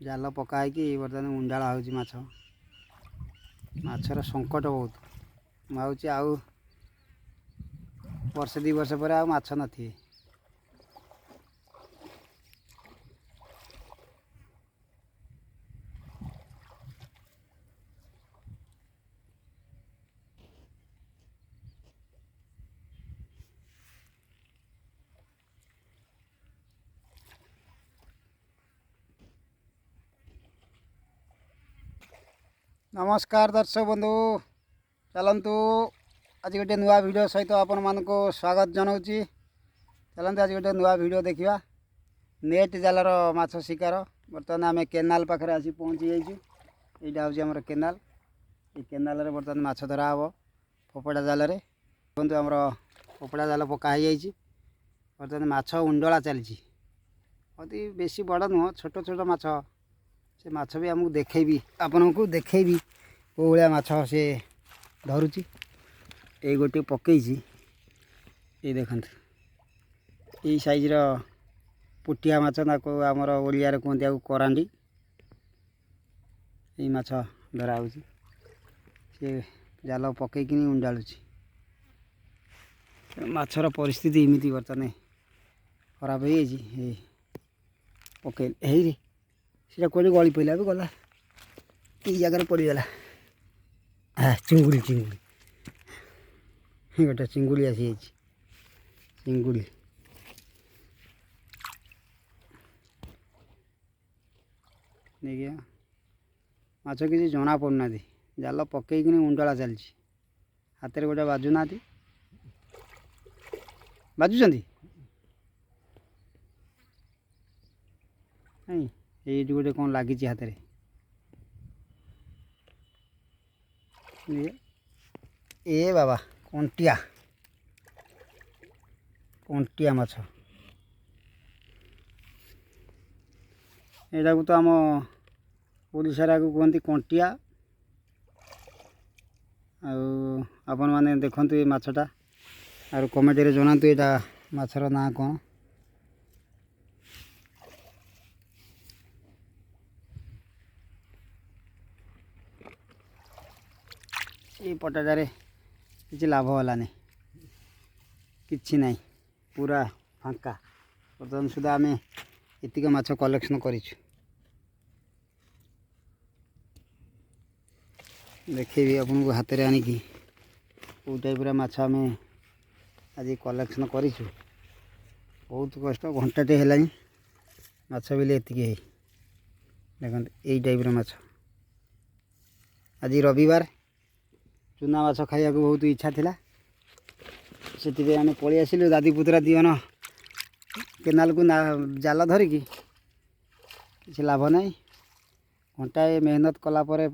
जाल पकाई बर्तमान उंडाला हो माछर संकट बहुत मुझे आउ वर्ष 2 वर्ष पर आ माछ नथिए। नमस्कार दर्शक बंधु, चलतु आज गोटे नुआ वीडियो सहित आपण मानक स्वागत जनाऊँगी। चलते आज गोटे नुआ वीडियो देखा नेट जालर माछ शिकार। बर्तमान आम केनाल पाखे आसी पहुँची जाइए। यहाँ हूँ आम केनाल। ये केनाल बर्तमान माछ धरा हम फोपड़ा जाल। देखो आमर फोपड़ा जाल पका बर्तमान माछ उंडला चली अति बेसी बड़ नुह, छोट छोट माछ। से माछ भी आमको देखेबी, आपन को देखेबी को भाया माछ से धरुची। ये गोटे पकई ये देखते यही साइज पुटिया माछ ना को आमर ओडिया कहते आपको करांडी। ये माछ धरा हो जाल पकईकि उंडालुची। माछर परिस्थिति एमती बर्तमान खराब हो पकई है सीटा कौन गली पड़ा भी गला ये जगार पड़गला। चिंगुड़ी चिंगुड़ी गोटे चिंगुड़ी आसी चिंगुड़ी देखिए माछ किसी जना पड़ना जाल पकईकि उंडला चली हाथ में गोटे बाजुना बाजुंट ये गोटे कौन लगी हाथ में ए बाबा कंटिया कंटिया माछ। यहाँ तो आम ओडिशा कहते कंटिया। आपण मैंने देखते ये माछटा और कमेंट रे जनातु यहाँ माछर ना कौन। ये पटाटारे किसी लाभ होलानी किछि नहीं, पूरा फांका। बर्तमान सुधा आम एतिक माछ कलेक्शन करिछु। देखेबी आपन को हाथ में आनिकी कौ टाइप माछ आम आज कलेक्शन करिछु। बहुत कष्ट घंटाटे है माछ बेले एतिक है। देखते यही टाइप माछ आज रविवार चूना माछ खाइबा को बहुत इच्छा थिला। से आम पलि आसिलु दादी पुतरा दीवन केनाल को जाल धरिकी किसी लाभ नहीं। घंटाए मेहनत कला परे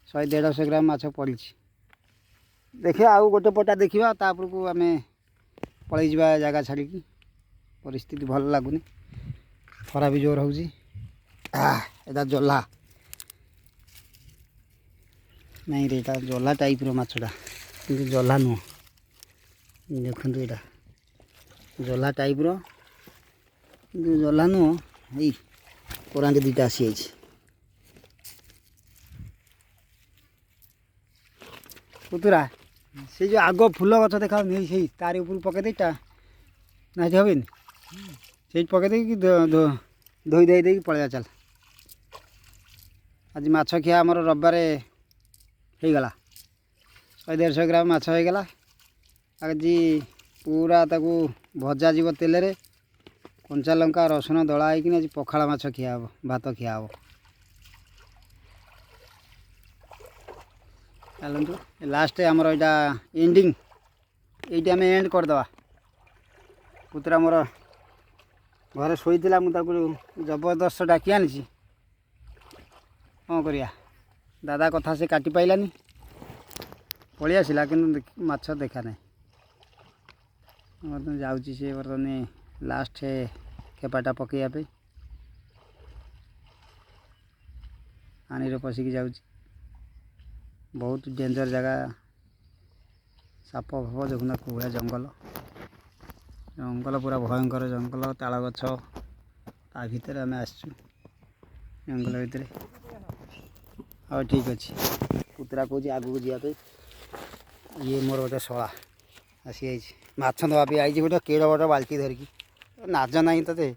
100-150 ग्राम माछ पड़ी। देखिए आउ गोटे पटा देखा तापर को आम पलि जा जगह छाड़ी। परिस्थिति भल लगुनि, खरा भी जोर होगा। जला नहीं रे जला टाइप माछटा कि जला नुह। देखु यहाँ जला टाइप जला नुह। यही कोरांडी दुईटा आसी पुतुरा से जो आग फूल गच देखा से तारी ऊपर पकई देटा ना हमें से पकई दे धोई दे पलैया। चल आज माछ खिया आमर रविवार होगला 100-150 ग्राम माछ होगला। आज पूरा ताकू भजा जीव तेल रे कंचा लंका रसुण दला होगी आज पखाला माछ खिया हम, भात खिया हम। चलतु लास्ट आमर यहाँ एंडिंग ये आम एंड करदे। पुतरा मोर घरे शोला मुझे जबरदस्त डाकी आनी कौन करिया। दादा कथा से काटी पाइलानी पलि आसला कि माछ देखा ना। बर्तमान जाऊँगी से बर्तमान लास्ट खेपाटा पकईया पानी रे पशिकी जाऊँ। बहुत डेंजर जगह साप फाप देखुना कौया जंगल जंगल पूरा भयंकर जंगल ताल गछ ता भितर आम आसचु। जंगल भितर हाँ ठीक अच्छे पुतरा कौच आग को जावाई ये मोर गोटे शला आसी आई माछ दवापी आई गोटे केड़ बड़ बाल्टी धरिकी नाज ना ते